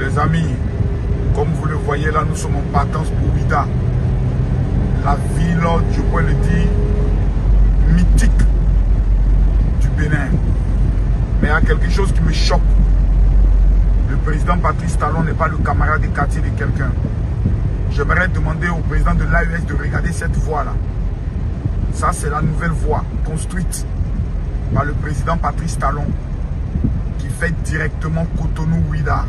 Les amis, comme vous le voyez là, nous sommes en partance pour Ouidah. La ville, je pourrais le dire, mythique du Bénin. Mais il y a quelque chose qui me choque. Le président Patrice Talon n'est pas le camarade de quartier de quelqu'un. J'aimerais demander au président de l'AES de regarder cette voie-là. Ça, c'est la nouvelle voie construite par le président Patrice Talon qui fait directement Cotonou-Ouidah.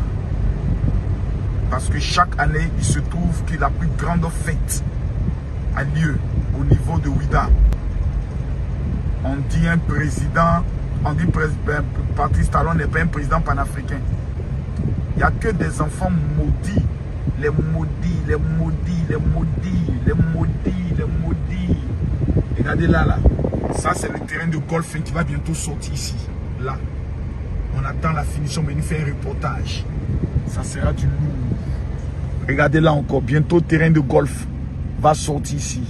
Parce que chaque année, il se trouve que la plus grande fête a lieu au niveau de Ouidah. On dit un président, Patrice Talon n'est pas un président panafricain. Il n'y a que des enfants maudits. Les maudits, les maudits, les maudits, les maudits, les maudits. Regardez là, là. Ça, c'est le terrain de golf qui va bientôt sortir ici. Là. On attend la finition, mais il nous fait un reportage. Ça sera du lourd. Regardez là encore. Bientôt, terrain de golf va sortir ici.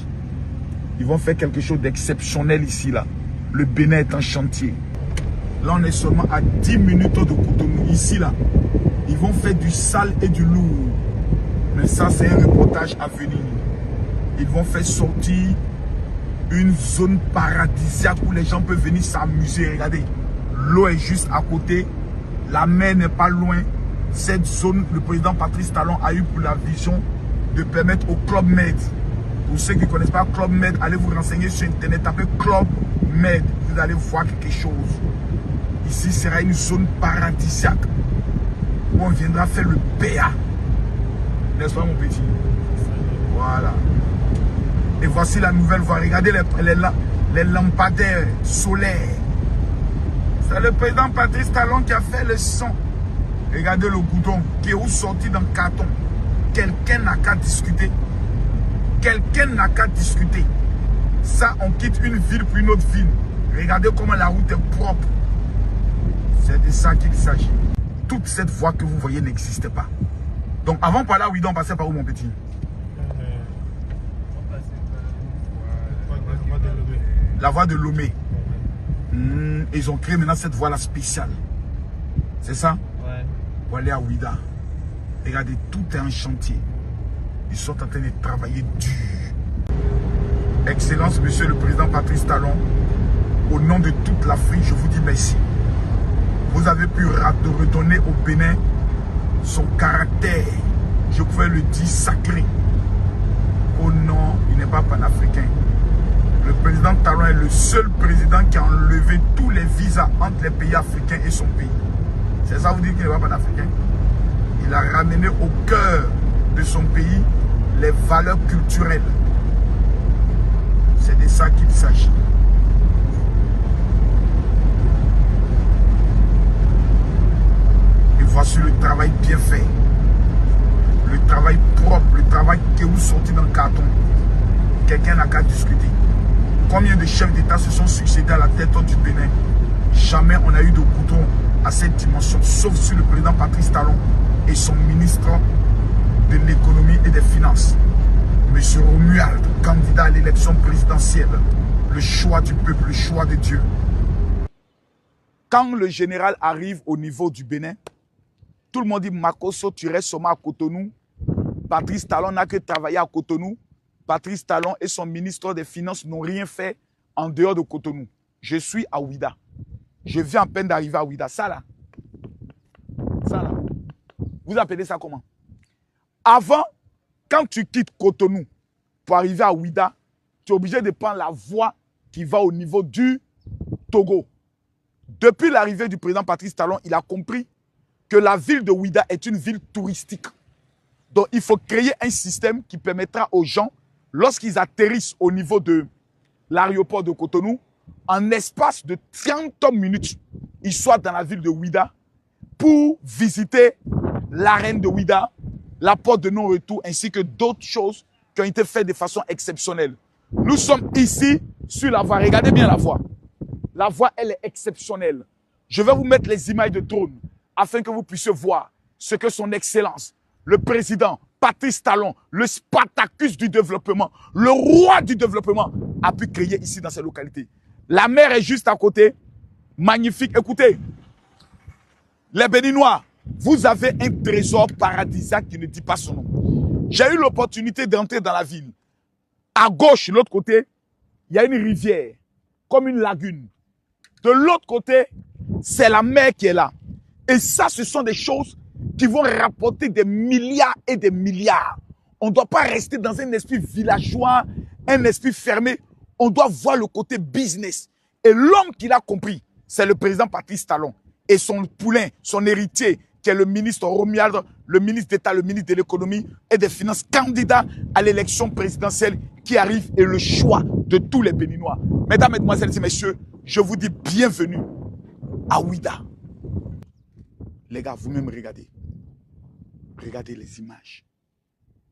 Ils vont faire quelque chose d'exceptionnel ici, là. Le Bénin est en chantier. Là, on est seulement à 10 minutes de Cotonou. Ici, là. Ils vont faire du sale et du lourd. Mais ça, c'est un reportage à venir. Ils vont faire sortir une zone paradisiaque où les gens peuvent venir s'amuser. Regardez, l'eau est juste à côté. La mer n'est pas loin. Cette zone, le président Patrice Talon a eu pour la vision de permettre au Club Med. Pour ceux qui ne connaissent pas Club Med, allez vous renseigner sur Internet. Tapez Club Med. Vous allez voir quelque chose. Ici sera une zone paradisiaque où on viendra faire le PA. N'est-ce pas, mon petit? Voilà. Et voici la nouvelle voie. Regardez les lampadaires solaires. C'est le président Patrice Talon qui a fait le son. Regardez le goudron qui est où sorti dans le carton. Quelqu'un n'a qu'à discuter. Quelqu'un n'a qu'à discuter. Ça, on quitte une ville pour une autre ville. Regardez comment la route est propre. C'est de ça qu'il s'agit. Toute cette voie que vous voyez n'existait pas. Donc avant par là, oui, on passait par où, mon petit? La voie de Lomé. Ils ont créé maintenant cette voie-là spéciale. C'est ça? Ouais. Pour aller à Ouidah. Regardez, tout est en chantier. Ils sont en train de travailler dur. Excellence, monsieur le président Patrice Talon, au nom de toute l'Afrique, je vous dis merci. Vous avez pu redonner au Bénin son caractère, je pouvais le dire, sacré. Oh non, il n'est pas panafricain. Le président Talon est le seul président qui a enlevé tous les visas entre les pays africains et son pays. C'est ça vous dire qu'il n'est pas panafricain? Il a ramené au cœur de son pays les valeurs culturelles. C'est de ça qu'il s'agit. Et voici le travail bien fait. Le travail propre, le travail qui est où sorti dans le carton. Quelqu'un n'a qu'à discuter. Combien de chefs d'État se sont succédés à la tête du Bénin? Jamais on a eu de goudron à cette dimension, sauf sur le président Patrice Talon et son ministre de l'économie et des finances. Monsieur Romuald, candidat à l'élection présidentielle. Le choix du peuple, le choix de Dieu. Quand le général arrive au niveau du Bénin, tout le monde dit Makosso, tu restes seulement à Cotonou. Patrice Talon n'a que travaillé à Cotonou. Patrice Talon et son ministre des Finances n'ont rien fait en dehors de Cotonou. Je suis à Ouidah. Je viens à peine d'arriver à Ouidah. Ça là. Ça là. Vous appelez ça comment? Avant, quand tu quittes Cotonou pour arriver à Ouidah, tu es obligé de prendre la voie qui va au niveau du Togo. Depuis l'arrivée du président Patrice Talon, il a compris que la ville de Ouidah est une ville touristique. Donc, il faut créer un système qui permettra aux gens, lorsqu'ils atterrissent au niveau de l'aéroport de Cotonou, en espace de 30 minutes, ils soient dans la ville de Ouidah pour visiter l'arène de Ouidah, la porte de non-retour, ainsi que d'autres choses qui ont été faites de façon exceptionnelle. Nous sommes ici sur la voie. Regardez bien la voie. La voie, elle est exceptionnelle. Je vais vous mettre les images de drone afin que vous puissiez voir ce que son excellence, le président Patrice Talon, le Spartacus du développement, le roi du développement, a pu créer ici dans ces localités. La mer est juste à côté. Magnifique. Écoutez, les Béninois, Vous avez un trésor paradisiaque qui ne dit pas son nom. J'ai eu l'opportunité d'entrer dans la ville. À gauche, de l'autre côté, il y a une rivière, comme une lagune. De l'autre côté, c'est la mer qui est là. Et ça, ce sont des choses qui vont rapporter des milliards et des milliards. On ne doit pas rester dans un esprit villageois, un esprit fermé. On doit voir le côté business. Et l'homme qui l'a compris, c'est le président Patrice Talon. Et son poulain, son héritier, qui est le ministre Romuald, le ministre d'État, le ministre de l'économie et des finances, candidat à l'élection présidentielle qui arrive et le choix de tous les Béninois. Mesdames, Mesdemoiselles et Messieurs, je vous dis bienvenue à Ouida. Les gars, vous-même regardez. Regardez les images.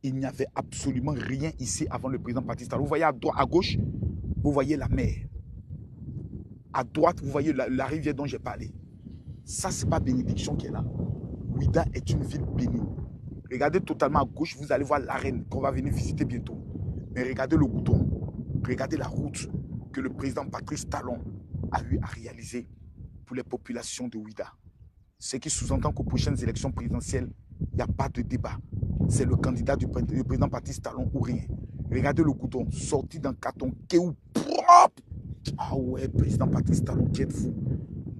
Il n'y avait absolument rien ici avant le président Patrice Talon. Vous voyez à gauche, vous voyez la mer. À droite, vous voyez la rivière dont j'ai parlé. Ça, ce n'est pas bénédiction qui est là. Ouida est une ville bénie. Regardez totalement à gauche, vous allez voir l'arène qu'on va venir visiter bientôt. Mais regardez le goudron. Regardez la route que le président Patrice Talon a eu à réaliser pour les populations de Ouida. Ce qui sous-entend qu'aux prochaines élections présidentielles, il n'y a pas de débat. C'est le candidat du président Patrice Talon ou rien. Regardez le goudron sorti d'un carton kéou propre. Ah ouais, président Patrice Talon, qui êtes-vous?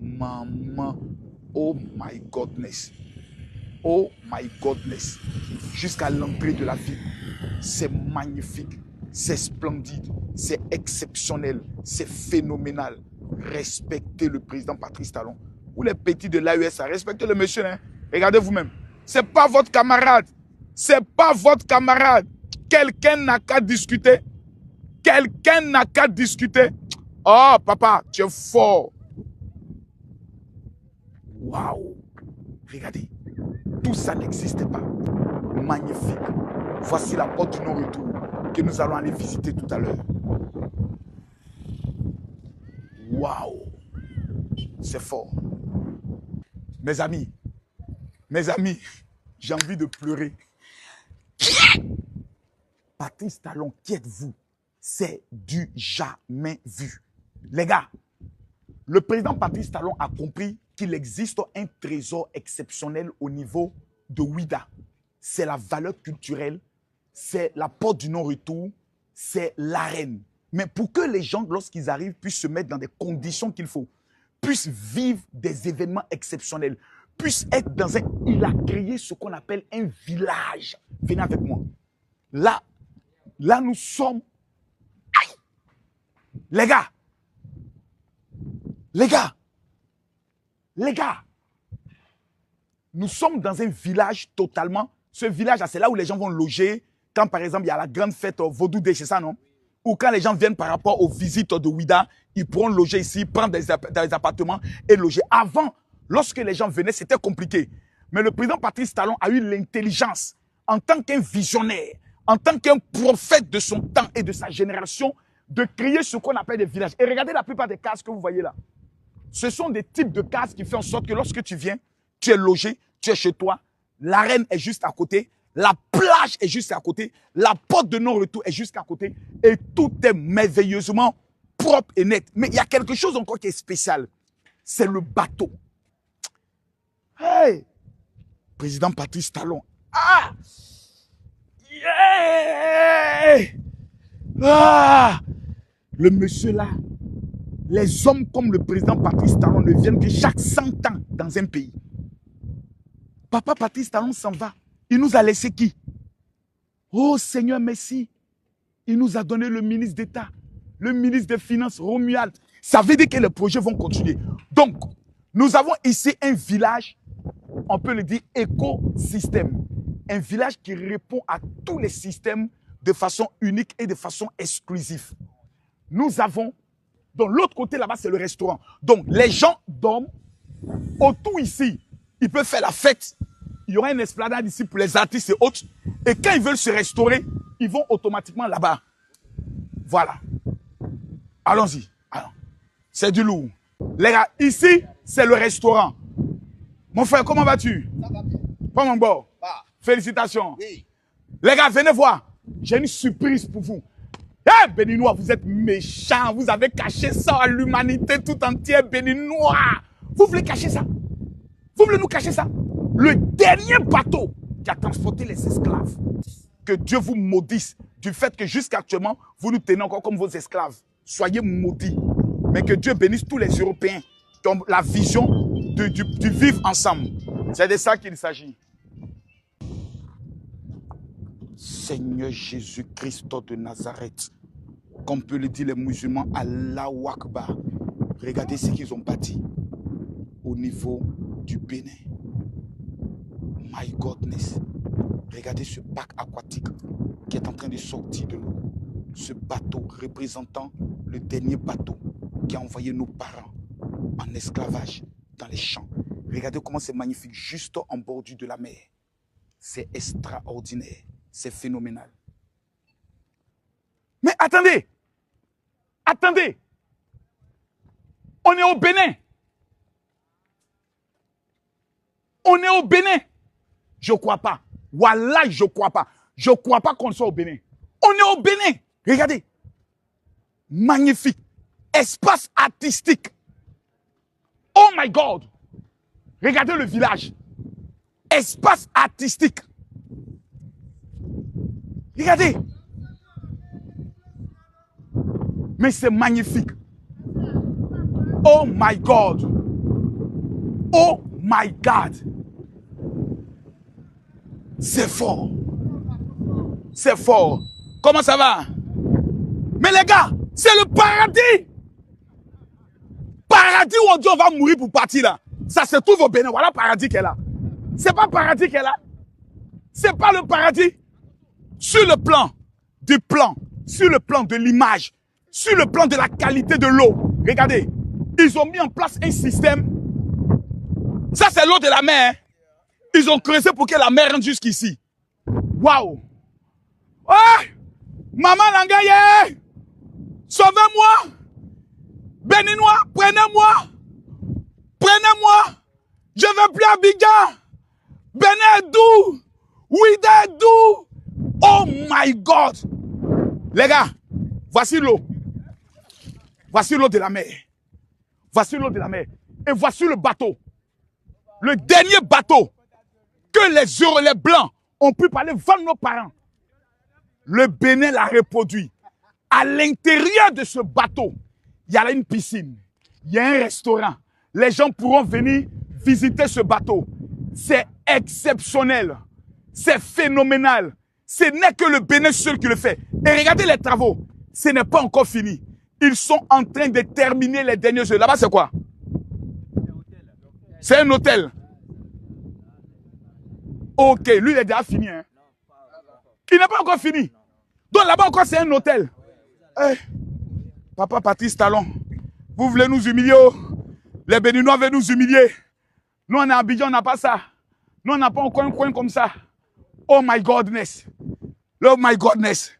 Maman, oh my godness. Oh my godness. Jusqu'à l'entrée de la ville. C'est magnifique. C'est splendide. C'est exceptionnel. C'est phénoménal. Respectez le président Patrice Talon. Ou les petits de l'AES, respectez le monsieur. Hein? Regardez vous-même. Ce n'est pas votre camarade. Ce n'est pas votre camarade. Quelqu'un n'a qu'à discuter. Quelqu'un n'a qu'à discuter. Oh, papa, tu es fort. Waouh. Regardez. Tout ça n'existait pas. Magnifique. Voici la porte du non-retour que nous allons aller visiter tout à l'heure. Waouh. C'est fort. Mes amis, j'ai envie de pleurer. Patrice Talon, qui êtes-vous? C'est du jamais vu. Les gars, le président Patrice Talon a compris qu'il existe un trésor exceptionnel au niveau de Ouida. C'est la valeur culturelle, c'est la porte du non-retour, c'est l'arène. Mais pour que les gens, lorsqu'ils arrivent, puissent se mettre dans des conditions qu'il faut, puissent vivre des événements exceptionnels, puissent être dans un... Il a créé ce qu'on appelle un village. Venez avec moi. Là nous sommes... Aïe! Les gars, nous sommes dans un village totalement... Ce village, c'est là où les gens vont loger. Quand, par exemple, il y a la grande fête Vaudou Day, c'est ça, non? Ou quand les gens viennent par rapport aux visites de Ouida, ils pourront loger ici, prendre des appartements et loger. Avant, lorsque les gens venaient, c'était compliqué. Mais le président Patrice Talon a eu l'intelligence, en tant qu'un visionnaire, en tant qu'un prophète de son temps et de sa génération, de créer ce qu'on appelle des villages. Et regardez la plupart des cases que vous voyez là. Ce sont des types de cases qui font en sorte que lorsque tu viens, tu es logé, tu es chez toi, l'arène est juste à côté, la plage est juste à côté, la porte de non-retour est juste à côté et tout est merveilleusement propre et net. Mais il y a quelque chose encore qui est spécial. C'est le bateau. Hey! Président Patrice Talon. Ah! Yeah! Ah! Le monsieur là, les hommes comme le président Patrice Talon ne viennent que chaque 100 ans dans un pays. Papa Patrice Talon s'en va. Il nous a laissé qui? Oh Seigneur, merci. Il nous a donné le ministre d'État, le ministre des Finances, Romuald. Ça veut dire que les projets vont continuer. Donc, nous avons ici un village, on peut le dire écosystème. Un village qui répond à tous les systèmes de façon unique et de façon exclusive. Nous avons, de l'autre côté là-bas, c'est le restaurant. Donc, les gens dorment autour ici. Ils peuvent faire la fête. Il y aura une esplanade ici pour les artistes et autres. Et quand ils veulent se restaurer, ils vont automatiquement là-bas. Voilà. Allons-y. C'est du lourd. Les gars, ici, c'est le restaurant. Mon frère, comment vas-tu? Ça va bien. Pas mon bord. Ah. Félicitations. Oui. Les gars, venez voir. J'ai une surprise pour vous. Eh, Béninois, vous êtes méchants. Vous avez caché ça à l'humanité tout entière, Béninois. Vous voulez cacher ça? Vous voulez nous cacher ça? Le dernier bateau qui a transporté les esclaves. Que Dieu vous maudisse du fait que jusqu'à actuellement, vous nous tenez encore comme vos esclaves. Soyez maudits. Mais que Dieu bénisse tous les Européens qui ont la vision du vivre ensemble. C'est de ça qu'il s'agit. Seigneur Jésus-Christ de Nazareth, comme peut le dire les musulmans, Allahu Akbar. Regardez ce qu'ils ont bâti au niveau du Bénin. My godness. Regardez ce parc aquatique qui est en train de sortir de l'eau. Ce bateau représentant le dernier bateau qui a envoyé nos parents en esclavage dans les champs. Regardez comment c'est magnifique, juste en bordure de la mer. C'est extraordinaire, c'est phénoménal. Mais attendez, attendez, on est au Bénin. On est au Bénin. Je ne crois pas. Wallah, je ne crois pas. Je ne crois pas qu'on soit au Bénin. On est au Bénin. Regardez. Magnifique. Espace artistique. Oh my God. Regardez le village. Espace artistique. Regardez. Mais c'est magnifique. Oh my God. Oh my God. C'est fort. C'est fort. Comment ça va? Mais les gars, c'est le paradis. Paradis où on dit on va mourir pour partir là. Ça se trouve au Bénin. Voilà le paradis qu'elle a. C'est pas le paradis qu'elle a. C'est pas le paradis. Sur le plan du plan, sur le plan de l'image, sur le plan de la qualité de l'eau. Regardez, ils ont mis en place un système. Ça, c'est l'eau de la mer. Ils ont creusé pour que la mer rentre jusqu'ici. Waouh! Oh! Maman Langaye! Sauvez-moi! Béninois, prenez-moi! Prenez-moi! Je ne veux plus Abidjan! Bénin est doux! Ouida est doux! Oh my God! Les gars, voici l'eau. Voici l'eau de la mer. Voici l'eau de la mer. Et voici le bateau. Le dernier bateau que les Blancs ont pu parler, vendre nos parents. Le Bénin l'a reproduit. À l'intérieur de ce bateau, il y a une piscine, il y a un restaurant. Les gens pourront venir visiter ce bateau. C'est exceptionnel. C'est phénoménal. Ce n'est que le Bénin seul qui le fait. Et regardez les travaux. Ce n'est pas encore fini. Ils sont en train de terminer les derniers œufs. Là-bas, c'est quoi? C'est un hôtel. Ok, lui, il est déjà fini. Hein? Il n'est pas encore fini. Donc là-bas encore, c'est un hôtel. Hey, Papa Patrice Talon, vous voulez nous humilier? Oh? Les Béninois veulent nous humilier. Nous, on est à Abidjan, on n'a pas ça. Nous, on n'a pas encore un coin comme ça. Oh my godness. Oh my godness.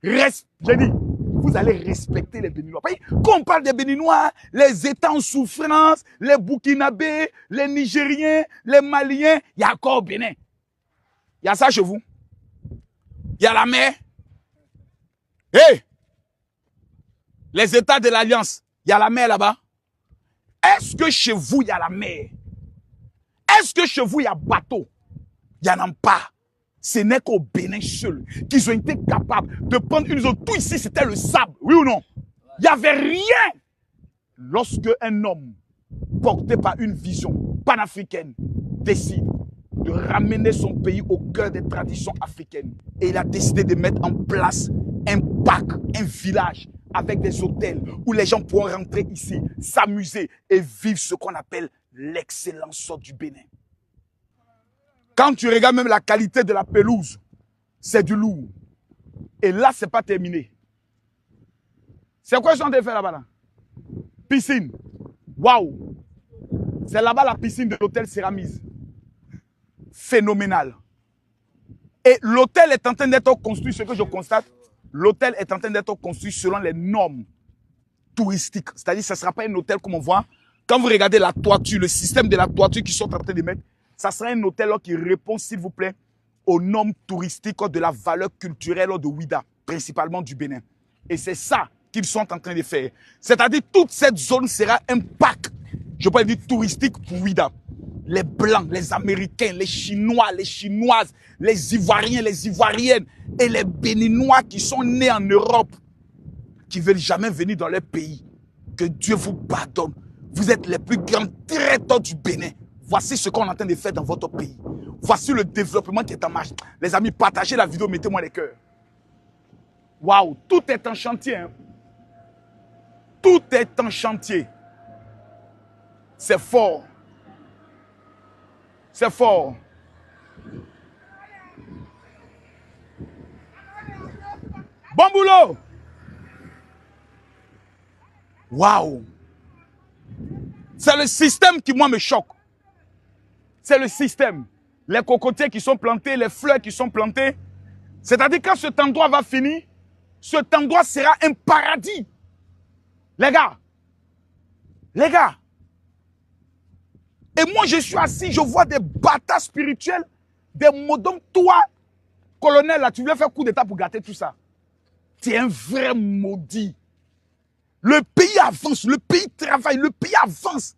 J'ai dit, vous allez respecter les Béninois. Quand on parle des Béninois, les États en souffrance, les Burkinabés, les Nigériens, les Maliens, il y a encore au Bénin. Il y a ça chez vous. Il y a la mer. Hey! Les États de l'Alliance, il y a la mer là-bas. Est-ce que chez vous, il y a la mer? Est-ce que chez vous, il y a bateau? Il n'y en a pas. Ce n'est qu'au Bénin seul qu'ils ont été capables de prendre une zone. Tout ici, c'était le sable. Oui ou non? Il n'y avait rien. Lorsque un homme porté par une vision panafricaine décide de ramener son pays au cœur des traditions africaines, et il a décidé de mettre en place un parc, un village avec des hôtels où les gens pourront rentrer ici, s'amuser et vivre ce qu'on appelle l'excellence du Bénin. Quand tu regardes même la qualité de la pelouse, c'est du lourd. Et là, ce n'est pas terminé. C'est quoi ce qu'on a fait là-bas là? Piscine. Waouh! C'est là-bas la piscine de l'hôtel Céramise. Phénoménal. Et l'hôtel est en train d'être construit, ce que je constate, l'hôtel est en train d'être construit selon les normes touristiques. C'est-à-dire que ce ne sera pas un hôtel comme on voit. Quand vous regardez la toiture, le système de la toiture qu'ils sont en train de mettre, ça sera un hôtel qui répond, s'il vous plaît, aux normes touristiques de la valeur culturelle de Ouida, principalement du Bénin. Et c'est ça qu'ils sont en train de faire. C'est-à-dire que toute cette zone sera un parc, je peux dire touristique pour Ouida. les Blancs, les Américains, les Chinois, les Chinoises, les Ivoiriens, les Ivoiriennes et les Béninois qui sont nés en Europe, qui ne veulent jamais venir dans leur pays. Que Dieu vous pardonne. Vous êtes les plus grands traiteurs du Bénin. Voici ce qu'on est en train de faire dans votre pays. Voici le développement qui est en marche. Les amis, partagez la vidéo, mettez-moi les cœurs. Waouh, tout est en chantier. Hein. Tout est en chantier. C'est fort. C'est fort. Bon boulot. Waouh. C'est le système qui, moi, me choque. C'est le système. Les cocotiers qui sont plantés, les fleurs qui sont plantées. C'est-à-dire quand cet endroit va finir, cet endroit sera un paradis. Les gars. Les gars. Et moi, je suis assis, je vois des bâtards spirituels, des modoms. Toi, colonel, là, tu voulais faire coup d'état pour gâter tout ça. Tu es un vrai maudit. Le pays avance, le pays travaille, le pays avance.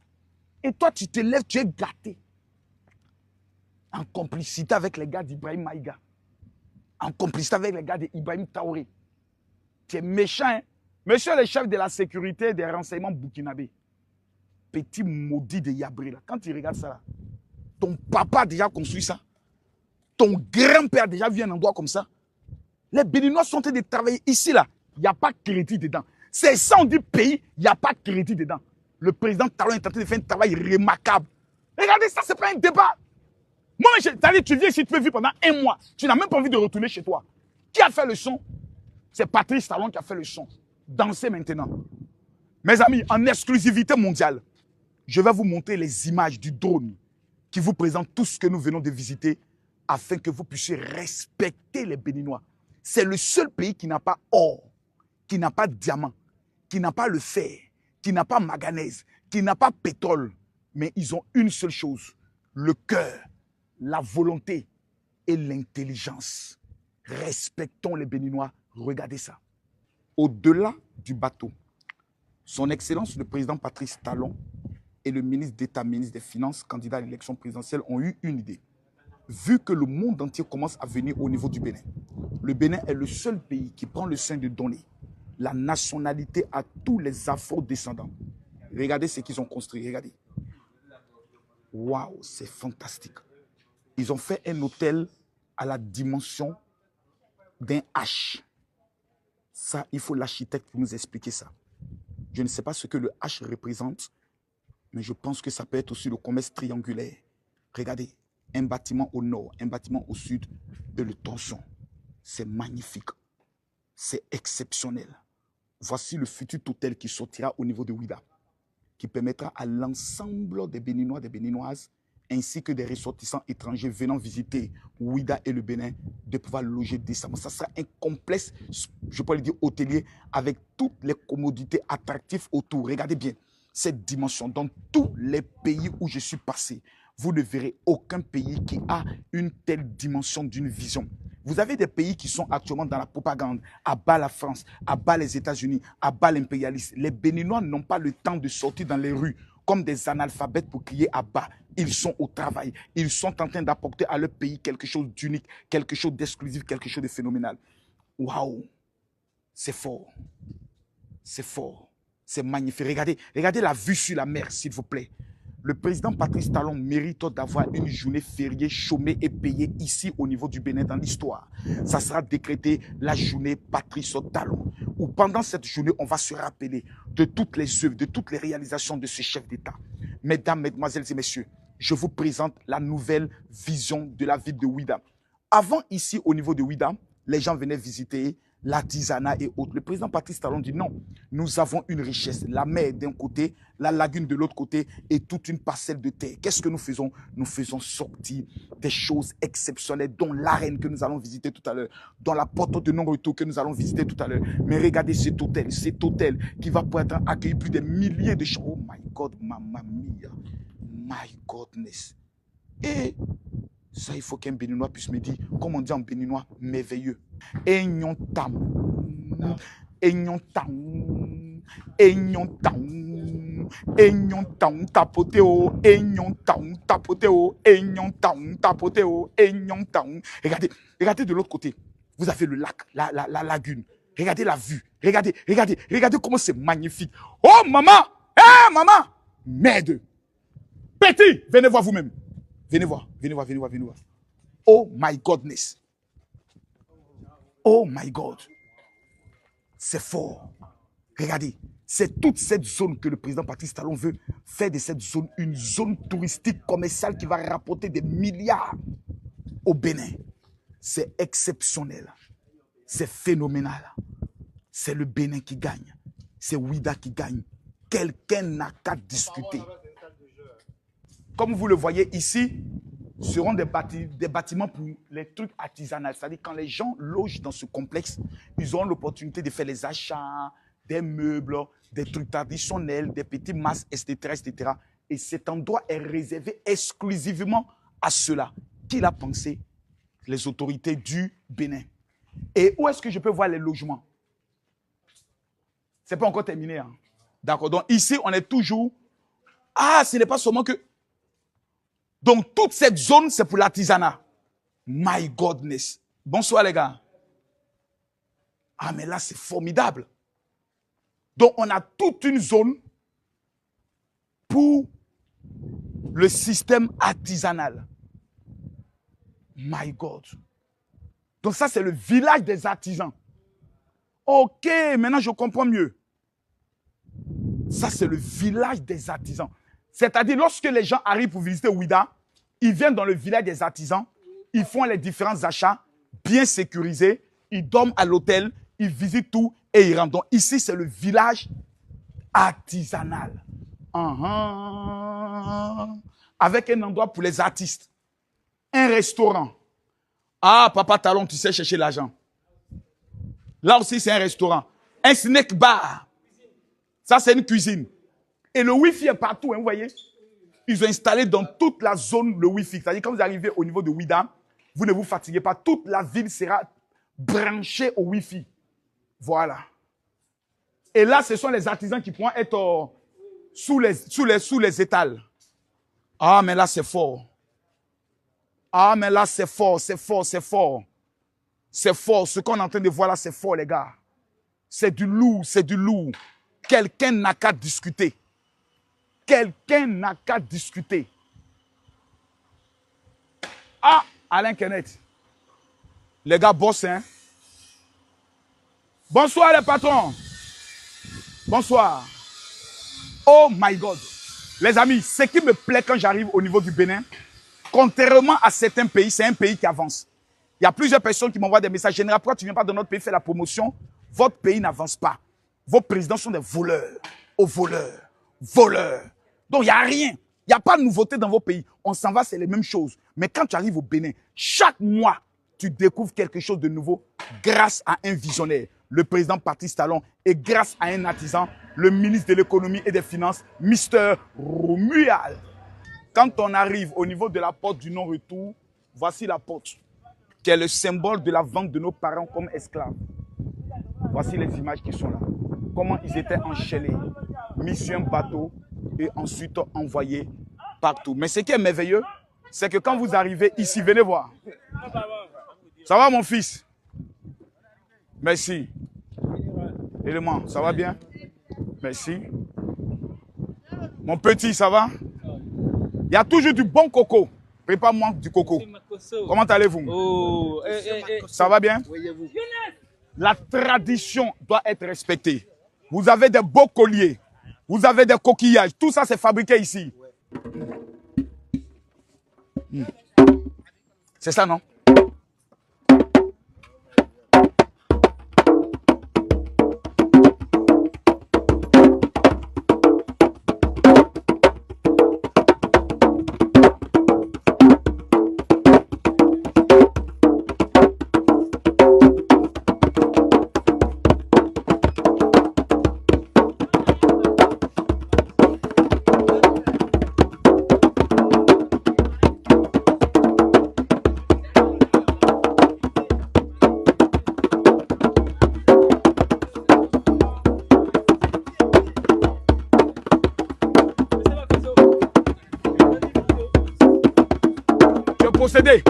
Et toi, tu te lèves, tu es gâté. En complicité avec les gars d'Ibrahim Maïga. En complicité avec les gars d'Ibrahim Traoré. Tu es méchant, hein? Monsieur le chef de la sécurité des renseignements burkinabé. Petit maudit de Yabré, là. Quand tu regardes ça, là, ton papa a déjà construit ça. Ton grand-père a déjà vu un endroit comme ça. Les Béninois sont en train de travailler ici, là. Il n'y a pas de crédit dedans. C'est ça, on dit pays, il n'y a pas de crédit dedans. Le président Talon est en train de faire un travail remarquable. Regardez ça, ce n'est pas un débat. Moi, tu viens ici, tu peux vivre pendant un mois. Tu n'as même pas envie de retourner chez toi. Qui a fait le son? C'est Patrice Talon qui a fait le son. Dansez maintenant. Mes amis, en exclusivité mondiale, je vais vous montrer les images du drone qui vous présente tout ce que nous venons de visiter afin que vous puissiez respecter les Béninois. C'est le seul pays qui n'a pas or, qui n'a pas diamant, qui n'a pas le fer, qui n'a pas manganèse, qui n'a pas pétrole. Mais ils ont une seule chose, le cœur, la volonté et l'intelligence. Respectons les Béninois. Regardez ça. Au-delà du bateau, son Excellence le président Patrice Talon et le ministre d'État, ministre des Finances, candidat à l'élection présidentielle, ont eu une idée. Vu que le monde entier commence à venir au niveau du Bénin, le Bénin est le seul pays qui prend le soin de donner la nationalité à tous les afro-descendants. Regardez ce qu'ils ont construit, regardez. Waouh, c'est fantastique. Ils ont fait un hôtel à la dimension d'un H. Ça, il faut l'architecte pour nous expliquer ça. Je ne sais pas ce que le H représente, mais je pense que ça peut être aussi le commerce triangulaire. Regardez, un bâtiment au nord, un bâtiment au sud et le torsion. C'est magnifique. C'est exceptionnel. Voici le futur hôtel qui sortira au niveau de Ouida, qui permettra à l'ensemble des Béninois, des Béninoises, ainsi que des ressortissants étrangers venant visiter Ouida et le Bénin, de pouvoir loger décemment. Ça sera un complexe, je pourrais le dire, hôtelier, avec toutes les commodités attractives autour. Regardez bien cette dimension. Dans tous les pays où je suis passé, vous ne verrez aucun pays qui a une telle dimension d'une vision. Vous avez des pays qui sont actuellement dans la propagande, à bas la France, à bas les États-Unis, à bas l'impérialisme. Les Béninois n'ont pas le temps de sortir dans les rues comme des analphabètes pour crier à bas. Ils sont au travail. Ils sont en train d'apporter à leur pays quelque chose d'unique, quelque chose d'exclusif, quelque chose de phénoménal. Waouh! C'est fort. C'est fort. C'est magnifique. Regardez, regardez la vue sur la mer, s'il vous plaît. Le président Patrice Talon mérite d'avoir une journée fériée, chômée et payée ici au niveau du Bénin dans l'histoire. Ça sera décrété la journée Patrice Talon. Où pendant cette journée, on va se rappeler de toutes les œuvres, de toutes les réalisations de ce chef d'État. Mesdames, mesdemoiselles et messieurs, je vous présente la nouvelle vision de la ville de Ouida. Avant, ici, au niveau de Ouida, les gens venaient visiter l'artisanat et autres. Le président Patrice Talon dit non, nous avons une richesse. La mer d'un côté, la lagune de l'autre côté et toute une parcelle de terre. Qu'est-ce que nous faisons? Nous faisons sortir des choses exceptionnelles, dont l'arène que nous allons visiter tout à l'heure, dont la porte de non-retour que nous allons visiter tout à l'heure. Mais regardez cet hôtel qui va pouvoir accueillir plus de milliers de gens. Oh my God, mamma mia, my godness. Et ça, il faut qu'un Béninois puisse me dire, comme on dit en béninois, merveilleux. Aignon tam, aignon tam, aignon tam. taon, Aignon taon tapoteo, Aignon taon tapoteo, Aignon taon tapoteo, Aignon taon. Regardez, regardez de l'autre côté. Vous avez le lac, la lagune. Regardez la vue. Regardez, regardez, regardez comment c'est magnifique. Oh maman! Eh maman! Merde! Petit! Venez voir vous-même. Venez voir, venez voir, venez voir, venez voir. Oh my godness. Oh my God. C'est fort. Regardez, c'est toute cette zone que le président Patrice Talon veut faire de cette zone une zone touristique commerciale qui va rapporter des milliards au Bénin. C'est exceptionnel. C'est phénoménal. C'est le Bénin qui gagne. C'est Ouida qui gagne. Quelqu'un n'a qu'à discuter. Comme vous le voyez ici, seront des bâtiments pour les trucs artisanaux. C'est-à-dire quand les gens logent dans ce complexe, ils auront l'opportunité de faire les achats, des meubles, des trucs traditionnels, des petits masses, etc., etc. Et cet endroit est réservé exclusivement à cela. Qui l'a pensé? Les autorités du Bénin. Et où est-ce que je peux voir les logements? Ce n'est pas encore terminé. Hein? D'accord. Donc ici, on est toujours... Ah, ce n'est pas seulement que... Donc toute cette zone, c'est pour l'artisanat. My godness. Bonsoir les gars. Ah, mais là, c'est formidable. Donc on a toute une zone pour le système artisanal. My God. Donc ça, c'est le village des artisans. Ok, maintenant je comprends mieux. Ça, c'est le village des artisans. C'est-à-dire, lorsque les gens arrivent pour visiter Ouida, ils viennent dans le village des artisans, ils font les différents achats, bien sécurisés, ils dorment à l'hôtel, ils visitent tout et ils rentrent. Donc ici, c'est le village artisanal. Avec un endroit pour les artistes. Un restaurant. Ah, Papa Talon, tu sais chercher l'argent. Là aussi, c'est un restaurant. Un snack bar. Ça, c'est une cuisine. Et le Wi-Fi est partout, hein, vous voyez. Ils ont installé dans toute la zone le Wi-Fi. C'est-à-dire, quand vous arrivez au niveau de Ouida, vous ne vous fatiguez pas. Toute la ville sera branchée au Wi-Fi. Voilà. Et là, ce sont les artisans qui pourront être sous les étals. Ah, mais là, c'est fort. Ah, mais là, c'est fort, c'est fort, c'est fort. C'est fort. Ce qu'on est en train de voir là, c'est fort, les gars. C'est du lourd, c'est du lourd. Quelqu'un n'a qu'à discuter. Quelqu'un n'a qu'à discuter. Ah, Alain Kenneth. Les gars bossent, hein. Bonsoir, les patrons. Bonsoir. Oh my God. Les amis, ce qui me plaît quand j'arrive au niveau du Bénin, contrairement à certains pays, c'est un pays qui avance. Il y a plusieurs personnes qui m'envoient des messages. Général, pourquoi tu ne viens pas dans notre pays faire la promotion? Votre pays n'avance pas. Vos présidents sont des voleurs. Aux voleurs. Voleurs. Donc, il n'y a rien. Il n'y a pas de nouveauté dans vos pays. On s'en va, c'est les mêmes choses. Mais quand tu arrives au Bénin, chaque mois, tu découvres quelque chose de nouveau grâce à un visionnaire, le président Patrice Talon, et grâce à un artisan, le ministre de l'économie et des finances, Mr. Romuald. Quand on arrive au niveau de la porte du non-retour, voici la porte, qui est le symbole de la vente de nos parents comme esclaves. Voici les images qui sont là. Comment ils étaient enchaînés, mis sur un bateau et ensuite envoyés partout. Mais ce qui est merveilleux, c'est que quand vous arrivez ici, venez voir. Ça va mon fils? Merci. Élément, ça va bien? Merci. Mon petit, ça va? Il y a toujours du bon coco. Prépare-moi du coco. Comment allez-vous? Oh, ça va bien? La tradition doit être respectée. Vous avez des beaux colliers. Vous avez des coquillages. Tout ça, c'est fabriqué ici. C'est ça, non? procéder.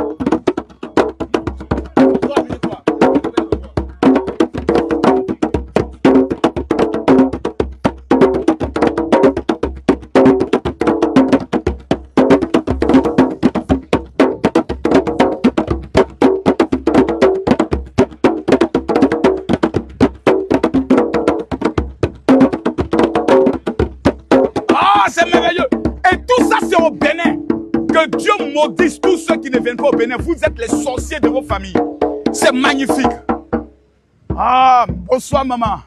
C'est merveilleux. Et tout ça, c'est au Bénin. Que Dieu maudisse tous ceux qui ne viennent pas au Bénin. Vous êtes les sorciers de vos familles. C'est magnifique. Ah, bonsoir maman.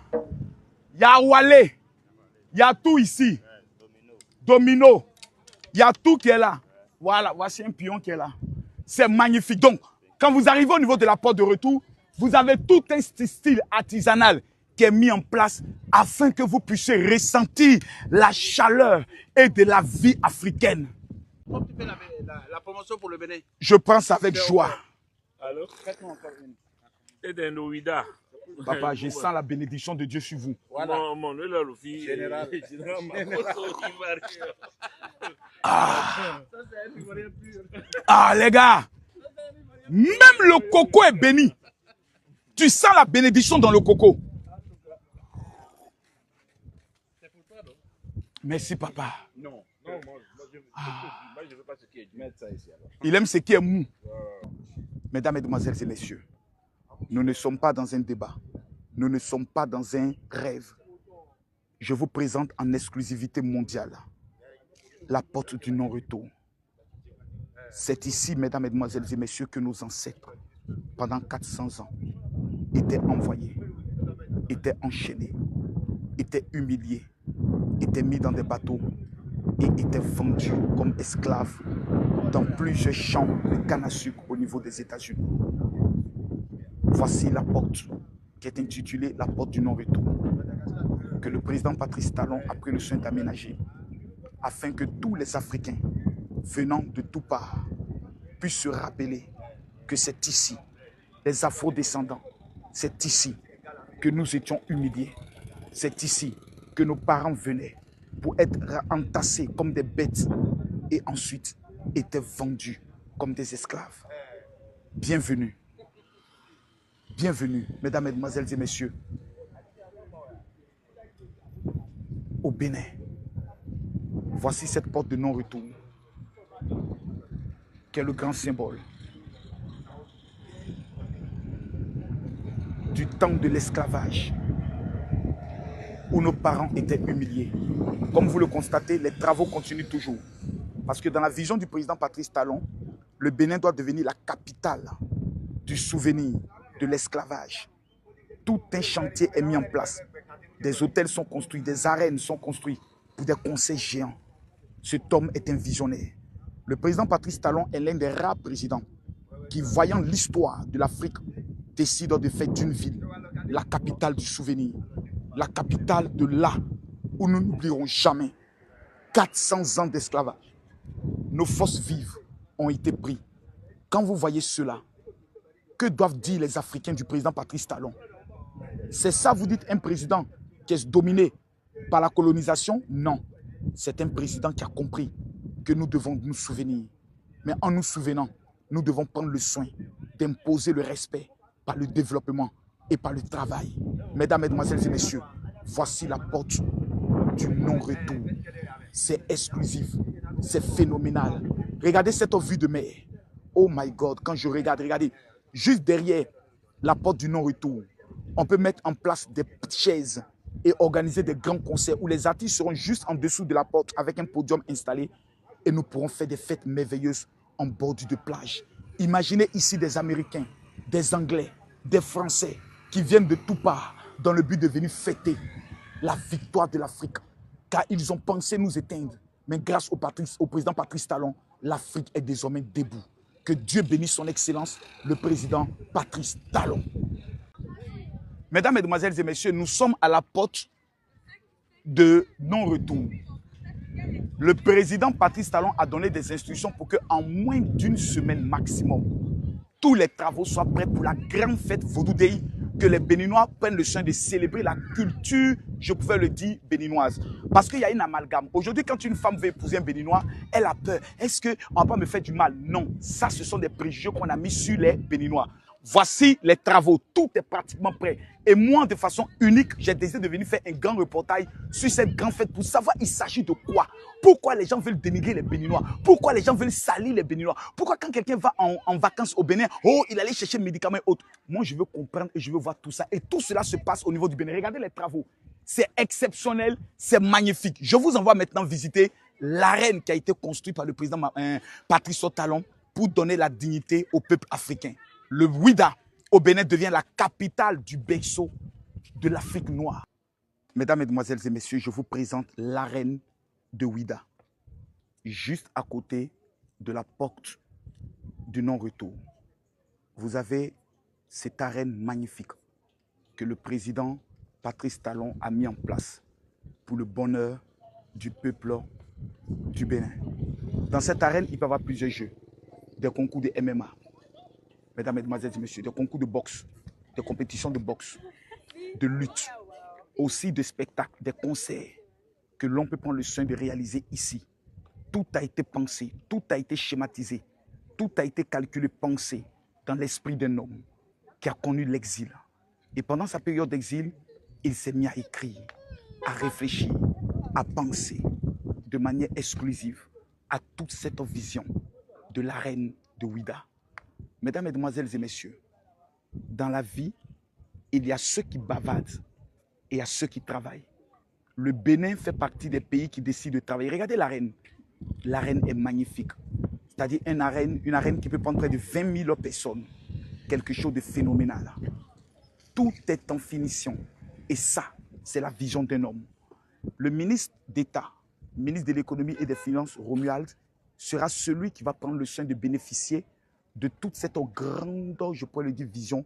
Il y a Wale. Il y a tout ici. Domino. Il y a tout qui est là. Voilà, voici un pion qui est là. C'est magnifique. Donc, quand vous arrivez au niveau de la porte de retour, vous avez tout un style artisanal qui est mis en place afin que vous puissiez ressentir la chaleur et de la vie africaine. Comment tu fais la promotion pour le Bénin? Je prends ça avec joie. Alors, faites-moi encore une. C'est des Noïda. Papa, je sens la bénédiction de Dieu sur vous. Voilà. Général. Ah, les gars, même le coco est béni. Tu sens la bénédiction dans le coco. Merci, papa. Non, moi je veux pas ce qui est mettre ça ici alors. Il aime ce qui est mou. Mesdames, Mesdemoiselles et Messieurs, nous ne sommes pas dans un débat. Nous ne sommes pas dans un rêve. Je vous présente en exclusivité mondiale la porte du non-retour. C'est ici, Mesdames, Mesdemoiselles et Messieurs, que nos ancêtres, pendant 400 ans, étaient envoyés, étaient enchaînés, étaient humiliés, étaient mis dans des bateaux et étaient vendus comme esclaves dans plusieurs champs de canne à sucre au niveau des États-Unis. Voici la porte qui est intitulée la porte du non-retour, que le président Patrice Talon a pris le soin d'aménager afin que tous les Africains venant de tous parts puissent se rappeler que c'est ici, les Afro-descendants, c'est ici que nous étions humiliés, c'est ici que nos parents venaient pour être entassés comme des bêtes et ensuite étaient vendus comme des esclaves. Bienvenue. Bienvenue, mesdames, mesdemoiselles et messieurs, au Bénin. Voici cette porte de non-retour qui est le grand symbole du temps de l'esclavage où nos parents étaient humiliés. Comme vous le constatez, les travaux continuent toujours. Parce que dans la vision du président Patrice Talon, le Bénin doit devenir la capitale du souvenir de l'esclavage. Tout un chantier est mis en place. Des hôtels sont construits, des arènes sont construites pour des concerts géants. Cet homme est un visionnaire. Le président Patrice Talon est l'un des rares présidents qui, voyant l'histoire de l'Afrique, décide de faire d'une ville la capitale du souvenir, la capitale de là où nous n'oublierons jamais 400 ans d'esclavage. Nos forces vives ont été prises. Quand vous voyez cela, que doivent dire les Africains du président Patrice Talon? C'est ça, vous dites, un président qui est dominé par la colonisation? Non. C'est un président qui a compris que nous devons nous souvenir. Mais en nous souvenant, nous devons prendre le soin d'imposer le respect par le développement et par le travail. Mesdames, Mesdemoiselles et Messieurs, voici la porte du non-retour. C'est exclusif, c'est phénoménal. Regardez cette vue de mer. Oh my God, quand je regarde, regardez, juste derrière la porte du non-retour, on peut mettre en place des chaises et organiser des grands concerts où les artistes seront juste en dessous de la porte avec un podium installé et nous pourrons faire des fêtes merveilleuses en bordure de plage. Imaginez ici des Américains, des Anglais, des Français qui viennent de toutes parts dans le but de venir fêter la victoire de l'Afrique. Car ils ont pensé nous éteindre. Mais grâce au président Patrice Talon, l'Afrique est désormais debout. Que Dieu bénisse son excellence, le président Patrice Talon. Mesdames, Mesdemoiselles et Messieurs, nous sommes à la porte de non-retour. Le président Patrice Talon a donné des instructions pour qu'en moins d'une semaine maximum, tous les travaux soient prêts pour la grande fête Vodou Day que les Béninois prennent le soin de célébrer la culture, je pouvais le dire, béninoise. Parce qu'il y a une amalgame. Aujourd'hui, quand une femme veut épouser un Béninois, elle a peur. Est-ce qu'on va pas me faire du mal? Non. Ça, ce sont des préjugés qu'on a mis sur les Béninois. Voici les travaux. Tout est pratiquement prêt. Et moi, de façon unique, j'ai décidé de venir faire un grand reportage sur cette grande fête pour savoir il s'agit de quoi. Pourquoi les gens veulent dénigrer les Béninois? Pourquoi les gens veulent salir les Béninois? Pourquoi quand quelqu'un va en vacances au Bénin, oh, il allait chercher médicaments et autres. Moi, je veux comprendre et je veux voir tout ça. Et tout cela se passe au niveau du Bénin. Regardez les travaux. C'est exceptionnel, c'est magnifique. Je vous envoie maintenant visiter l'arène qui a été construite par le président Patrice Talon pour donner la dignité au peuple africain. Le Ouida au Bénin devient la capitale du berceau de l'Afrique noire. Mesdames, Mesdemoiselles et Messieurs, je vous présente l'arène de Ouida, juste à côté de la porte du non-retour. Vous avez cette arène magnifique que le président Patrice Talon a mis en place pour le bonheur du peuple du Bénin. Dans cette arène, il peut y avoir plusieurs jeux, des concours de MMA, mesdames, mesdemoiselles et messieurs, des concours de boxe, des compétitions de boxe, de lutte, aussi des spectacles, des concerts que l'on peut prendre le soin de réaliser ici. Tout a été pensé, tout a été schématisé, tout a été calculé, pensé dans l'esprit d'un homme qui a connu l'exil. Et pendant sa période d'exil, il s'est mis à écrire, à réfléchir, à penser de manière exclusive à toute cette vision de l'arène de Ouida. Mesdames, Mesdemoiselles et Messieurs, dans la vie, il y a ceux qui bavardent et il y a ceux qui travaillent. Le Bénin fait partie des pays qui décident de travailler. Regardez l'arène. L'arène est magnifique. C'est-à-dire une arène qui peut prendre près de 20 000 personnes. Quelque chose de phénoménal. Tout est en finition. Et ça, c'est la vision d'un homme. Le ministre d'État, ministre de l'économie et des finances, Romuald, sera celui qui va prendre le soin de bénéficier de toute cette grande, je pourrais le dire, vision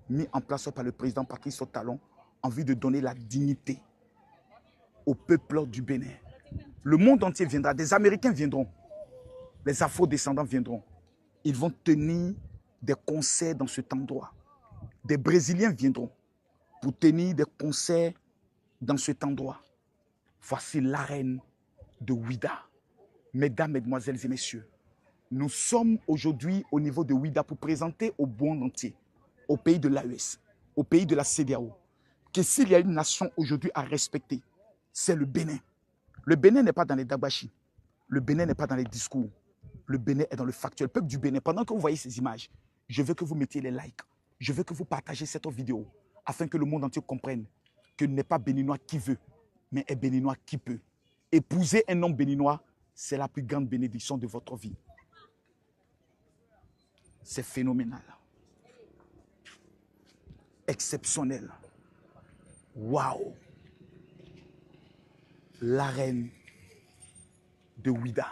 mise en place par le président Patrice Talon en vue de donner la dignité au peuple du Bénin. Le monde entier viendra, des Américains viendront, les Afro-descendants viendront. Ils vont tenir des concerts dans cet endroit. Des Brésiliens viendront pour tenir des concerts dans cet endroit. Voici l'arène de Ouida. Mesdames, Mesdemoiselles et Messieurs, nous sommes aujourd'hui au niveau de Ouida pour présenter au monde entier, au pays de l'AES, au pays de la CEDEAO, que s'il y a une nation aujourd'hui à respecter, c'est le Bénin. Le Bénin n'est pas dans les dabashi, le Bénin n'est pas dans les discours, le Bénin est dans le factuel. Le peuple du Bénin, pendant que vous voyez ces images, je veux que vous mettiez les likes, je veux que vous partagez cette vidéo, afin que le monde entier comprenne que n'est pas béninois qui veut, mais est béninois qui peut. Épouser un homme béninois, c'est la plus grande bénédiction de votre vie. C'est phénoménal. Exceptionnel. Waouh! L'arène de Ouida.